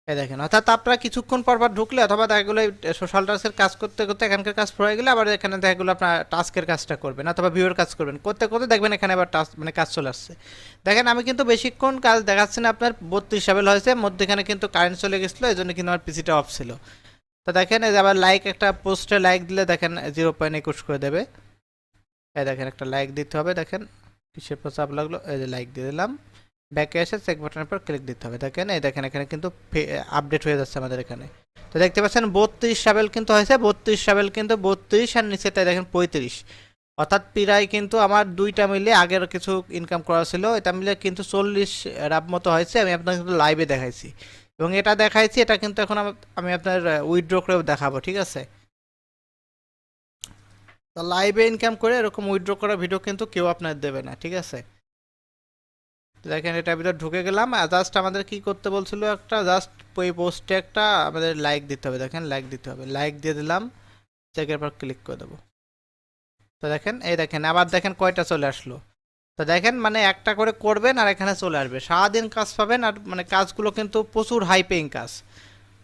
এই দেখেন অর্থাৎ আপনারা কিছুক্ষণ পর পর ঢুকলে অথবা দেখা গেলো সোশ্যাল টাস্কের কাজ করতে করতে এখানকার কাজ পড়ে গেলে আবার এখানে দেখা গেলো আপনার টাস্কের কাজটা করবেন অথবা ভিউর কাজ করবেন, করতে করতে দেখবেন এখানে আবার টাস্ক মানে কাজ চলে আসছে। দেখেন আমি কিন্তু বেশিক্ষণ কাজ দেখাচ্ছি না, আপনার 32 লেভেল হয়েছে, মধ্যেখানে কিন্তু কারেন্ট চলে গেছিলো, এই জন্য কিন্তু আমার পিসিটা অফ ছিল। তো দেখেন এই যে আবার লাইক একটা পোস্টে লাইক দিলে দেখেন 0.21 করে দেবে। এই দেখেন একটা লাইক দিতে হবে। দেখেন কিসের পর চাপ লাগলো, এই যে লাইক দিয়ে দিলাম। ব্যাকে এসে চেক বাটনের পর ক্লিক দিতে হবে। দেখেন এই দেখেন এখানে কিন্তু আপডেট হয়ে যাচ্ছে আমাদের এখানে। তো দেখতে পাচ্ছেন 32 লেভেল কিন্তু হয়েছে। 32 লেভেল কিন্তু 32 আর নিচেটাই দেখেন 35, অর্থাৎ প্রায় কিন্তু আমার 2টা মিলে আগের কিছু ইনকাম করা ছিল, এটা মিলে কিন্তু 40 রাব মতো হয়েছে। আমি আপনাকে কিন্তু লাইভে দেখাইছি এবং এটা দেখাইছি, এটা কিন্তু এখন আমি আপনার উইথড্র করেও দেখাবো, ঠিক আছে। তো লাইভে ইনকাম করে এরকম উইথড্র করা ভিডিও কিন্তু কেউ আপনার দেবে না, ঠিক আছে। দেখেন এটার ভিতরে ঢুকে গেলাম। জাস্ট আমাদের কি করতে বলছিল, একটা জাস্ট ওই পোস্টে একটা আমাদের লাইক দিতে হবে। দেখেন লাইক দিতে হবে, লাইক দিয়ে দিলাম, চেকের পর ক্লিক করে দেবো। তো দেখেন এই দেখেন আবার দেখেন কয়টা চলে আসলো। তো দেখেন মানে একটা করে করবেন আর এখানে চলে আসবে, সারাদিন কাজ পাবেন। আর মানে কাজগুলো কিন্তু প্রচুর হাই পেইং কাজ,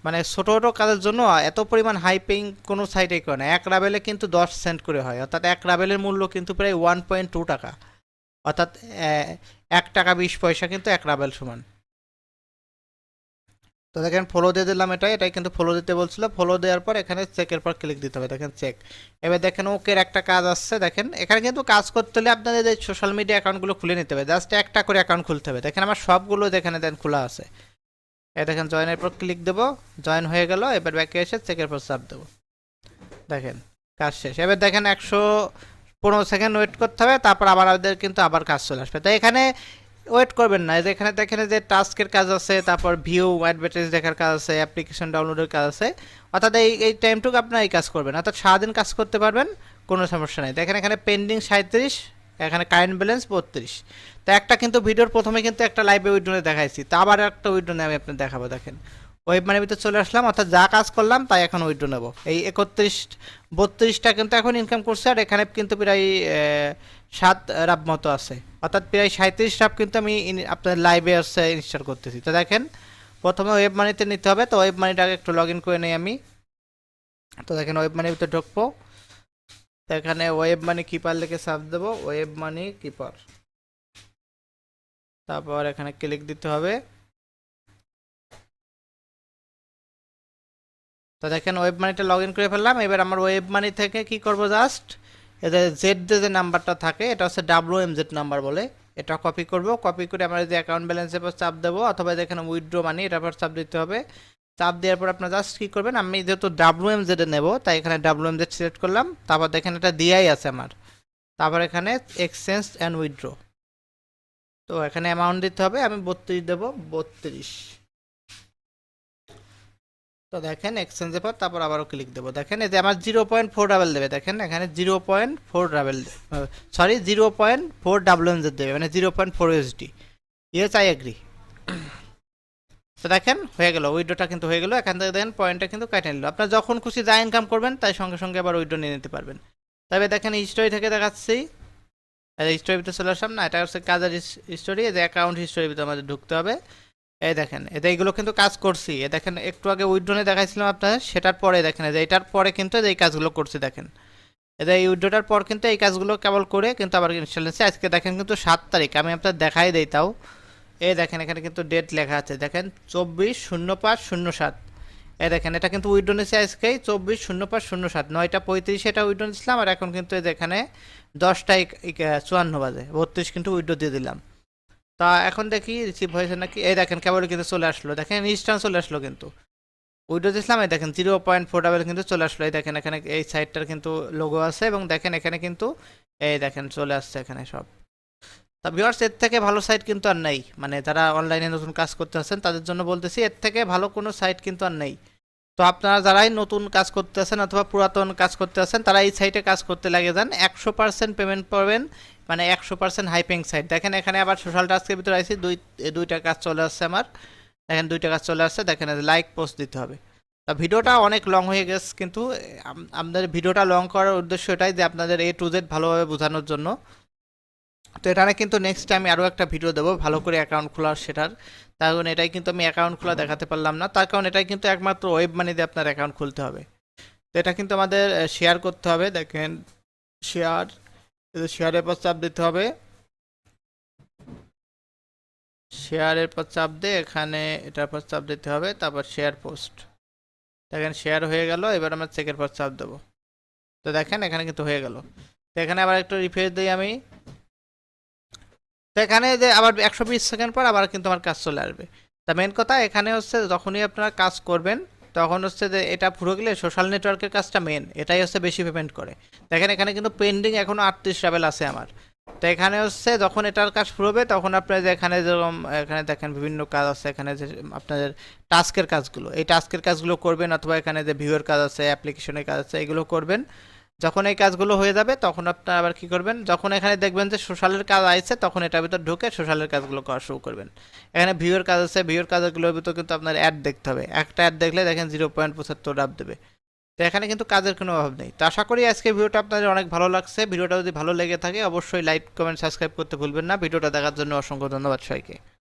মানে ছোটো ছোটো কাজের জন্য এত পরিমাণ হাই পেইং কোনো সাইটেই করে না। এক রাবেলে কিন্তু 10 সেন্ট করে হয়, অর্থাৎ এক রাবেলের মূল্য কিন্তু প্রায় 1.2 টাকা, অর্থাৎ 1 টাকা 20 পয়সা কিন্তু এক রাবেল সমান। তো দেখেন ফলো দিয়ে দিলাম, এটাই কিন্তু ফলো দিতে বলছিল। ফলো দেওয়ার পর এখানে চেকের পর ক্লিক দিতে হবে। দেখেন চেক। এবার দেখেন ওকের একটা কাজ আসছে। দেখেন এখানে কিন্তু কাজ করতে হলে আপনাদের এই সোশ্যাল মিডিয়া অ্যাকাউন্টগুলো খুলে নিতে হবে, জাস্ট একটা করে অ্যাকাউন্ট খুলতে হবে। দেখেন আমার সবগুলো দেখেন দেন খোলা আছে। এই দেখেন জয়েনের পর ক্লিক দেবো, জয়েন হয়ে গেল। এবার ব্যাকে এসে চেকের পর চাপ দেবো। দেখেন কাজ শেষ। এবার দেখেন 115 সেকেন্ড ওয়েট করতে হবে, তারপর আবার আমাদের কিন্তু আবার কাজ চলে আসবে। তো এখানে ওয়েট করবেন না, এই যে এখানে দেখেন যে টাস্কের কাজ আছে, তারপর ভিউ অ্যাডভার্টাইজ দেখার কাজ আছে, অ্যাপ্লিকেশন ডাউনলোডের কাজ আছে, অর্থাৎ এই টাইমটুকু আপনার এই কাজ করবেন, অর্থাৎ সারাদিন কাজ করতে পারবেন, কোনো সমস্যা নেই। দেখেন এখানে পেন্ডিং 37, এখানে কারেন্ট ব্যালেন্স 32। তো একটা কিন্তু ভিডিওর প্রথমে কিন্তু একটা লাইভে উইড্রোনে দেখাইছি, তা আবার একটা উইড্রোনে আমি আপনার দেখাবো। দেখেন ওয়েব মানির ভিতরে চলে আসলাম, অর্থাৎ যা কাজ করলাম তাই এখন উইড্রো নেব। এই 32 কিন্তু এখন ইনকাম করছে, আর এখানে কিন্তু প্রায় 7 রাব মতো আছে, অর্থাৎ প্রায় 37 রাব কিন্তু আমি আপনার লাইভে আসছে ইনস্টল করতেছি। তো দেখেন প্রথমে ওয়েব মানিতে নিতে হবে, তো ওয়েব মানিটাকে একটু লগ ইন করে নিই আমি। তো দেখেন ওয়েব মানির ভিতরে ঢুকবো, তো এখানে ওয়েব মানি কিপার লিখে সার্চ দেবো, ওয়েব মানি কিপার, তারপর এখানে ক্লিক দিতে হবে। তো দেখেন ওয়েব মানিটা লগ ইন করে ফেললাম। এবার আমার ওয়েব মানি থেকে কি করব, জাস্ট এদের জেড যে নাম্বারটা থাকে, এটা হচ্ছে WMZ নাম্বার বলে, এটা কপি করব। কপি করে আমার যে অ্যাকাউন্ট ব্যালেন্সের পর চাপ দেবো, অথবা এখানে উইথড্র মানি এটার পর চাপ দিতে হবে। চাপ দেওয়ার পর আপনার জাস্ট কী করবেন, আমি যেহেতু WMZ এ নেব তাই এখানে WMZ সিলেক্ট করলাম, তারপর দেখেন এটা দিয়াই আছে আমার, তারপর এখানে এক্সচেঞ্জ অ্যান্ড উইথড্র, তো এখানে অ্যামাউন্ট দিতে হবে, আমি 32 দেবো, 32। তো দেখেন এক্সচেঞ্জের পর তারপর আবারও ক্লিক দেবো, দেখেন এই যে আমার 0.4 ডাবল দেবে, দেখেন এখানে 0.4 ডাবল, সরি 0.4 WMZ দেবে, মানে 0.4 USD। Yes I agree. তো দেখেন হয়ে গেল, উইড্রোটা কিন্তু হয়ে গেল। এখান থেকে দেখেন পয়েন্টটা কিন্তু কেটে নিল। আপনার যখন খুশি যা ইনকাম করবেন তাই সঙ্গে সঙ্গে আবার উইড্রো নিয়ে নিতে পারবেন। তবে দেখেন হিস্টোরি থেকে দেখাচ্ছি, হিস্টোরির ভিতরে চলে আসলাম না, এটা হচ্ছে কাজের হিস্টোরি, এই যে অ্যাকাউন্ট হিস্টোরির ভিতরে আমাদের ঢুকতে হবে। এই দেখেন এইগুলো কিন্তু কাজ করছি, এ দেখেন একটু আগে উইড্রোনে দেখাইছিলাম আপনার, সেটার পরে দেখেন এই যে এটার পরে কিন্তু এই কাজগুলো করছি। দেখেন এই উইড্রোটার পর কিন্তু এই কাজগুলো কেবল করে কিন্তু আবার ইনস্টল হচ্ছে। আজকে দেখেন কিন্তু 7 তারিখ, আমি আপনার দেখাই দেই তাও। এই দেখেন এখানে কিন্তু ডেট লেখা আছে, দেখেন 24/05/07। এই দেখেন এটা কিন্তু উইড্রো নিচ্ছে আজকে 24/05/07, 9টা 35 এটা উইড্রো নিচ্ছিলাম, আর এখন কিন্তু এখানে 10টা 54 বাজে 32 কিন্তু উইড্রো দিয়ে দিলাম। তা এখন দেখি রিসিভ হয়েছে নাকি। এই দেখেন কেবল কিন্তু চলে আসলো, দেখেন ইনস্ট্যান্ট চলে আসলো, কিন্তু উইড্রো দিয়েছিলাম, এই দেখেন 0.4 ডাবল কিন্তু চলে আসলো। এই দেখেন এখানে এই সাইটটার কিন্তু লোগো আছে, এবং দেখেন এখানে কিন্তু এই দেখেন চলে আসছে এখানে সব। তা ভিউয়ার্স এর থেকে ভালো সাইট কিন্তু আর নেই, মানে যারা অনলাইনে নতুন কাজ করতে আছেন তাদের জন্য বলতেছি, এর থেকে ভালো কোনো সাইট কিন্তু আর নেই। তো আপনারা যারাই নতুন কাজ করতে আছেন অথবা পুরাতন কাজ করতে আছেন, তারা এই সাইটে কাজ করতে লাগে যান, 100% পেমেন্ট পাবেন, মানে 100% হাইপিং সাইট। দেখেন এখানে আবার সোশ্যাল টাস্কের ভিতরে আইসি, দুইটা কাজ চলে আসছে আমার, দেখেন 2টা কাজ চলে আসছে। দেখেন লাইক পোস্ট দিতে হবে। তা ভিডিওটা অনেক লং হয়ে গেছে, কিন্তু আপনাদের ভিডিওটা লং করার উদ্দেশ্য এটাই যে আপনাদের A to Z ভালোভাবে বোঝানোর জন্য। তো এখানে কিন্তু নেক্সট টাইম আরও একটা ভিডিও দেবো ভালো করে অ্যাকাউন্ট খোলার সেটার, তার কারণ এটাই কিন্তু আমি অ্যাকাউন্ট খোলা দেখাতে পারলাম না, তার কারণ এটাই কিন্তু একমাত্র ওয়েব মানি দিয়ে আপনার অ্যাকাউন্ট খুলতে হবে। তো এটা কিন্তু আমাদের শেয়ার করতে হবে, দেখেন শেয়ার, শেয়ারের পর চাপ দিতে হবে, শেয়ারের পর চাপ দিয়ে এখানে এটার পর চাপ দিতে হবে, তারপর শেয়ার পোস্ট, দেখেন শেয়ার হয়ে গেল। এবার আমরা চেকের পর চাপ দেবো, তো দেখেন এখানে কিন্তু হয়ে গেল। তো এখানে আবার একটু রিফ্রেশ দিই আমি, তো এখানে যে আবার 120 সেকেন্ড পর আবার কিন্তু আমার কাজ চলে আসবে। তা মেন কথা এখানে হচ্ছে যখনই আপনারা কাজ করবেন তখন হচ্ছে যে এটা পুরো গেলে সোশ্যাল নেটওয়ার্কের কাজটা মেন, এটাই হচ্ছে বেশি পেমেন্ট করে। দেখেন এখানে কিন্তু পেন্ডিং এখনও 38 লেভেল আছে আমার। তো এখানে হচ্ছে যখন এটার কাজ ফুরবে তখন আপনার যে এখানে যেরকম এখানে দেখেন বিভিন্ন কাজ আছে, এখানে যে আপনাদের টাস্কের কাজগুলো, এই টাস্কের কাজগুলো করবেন, অথবা এখানে যে ভিউয়ের কাজ আছে, অ্যাপ্লিকেশনের কাজ আছে, এগুলো করবেন। যখন এই কাজগুলো হয়ে যাবে তখন আপনারা আবার কি করবেন, যখন এখানে দেখবেন যে সোশ্যালের কাজ আসছে তখন এটার ভিতর ঢুকে সোশ্যালের কাজগুলো করা শুরু করবেন। এখানে ভিউয়ের কাজ আছে, ভিউয়ের কাজগুলোর ভিতর কিন্তু আপনার অ্যাড দেখতে হবে, একটা অ্যাড দেখলে দেখেন 0.75 ডাব দেবে। তো এখানে কিন্তু কাজের কোনো অভাব নেই। তো আশা করি আজকে ভিডিওটা আপনাদের অনেক ভালো লাগছে। ভিডিওটা যদি ভালো লেগে থাকে অবশ্যই লাইক কমেন্ট সাবস্ক্রাইব করতে ভুলবেন না। ভিডিওটা দেখার জন্য অসংখ্য ধন্যবাদ সবাইকে।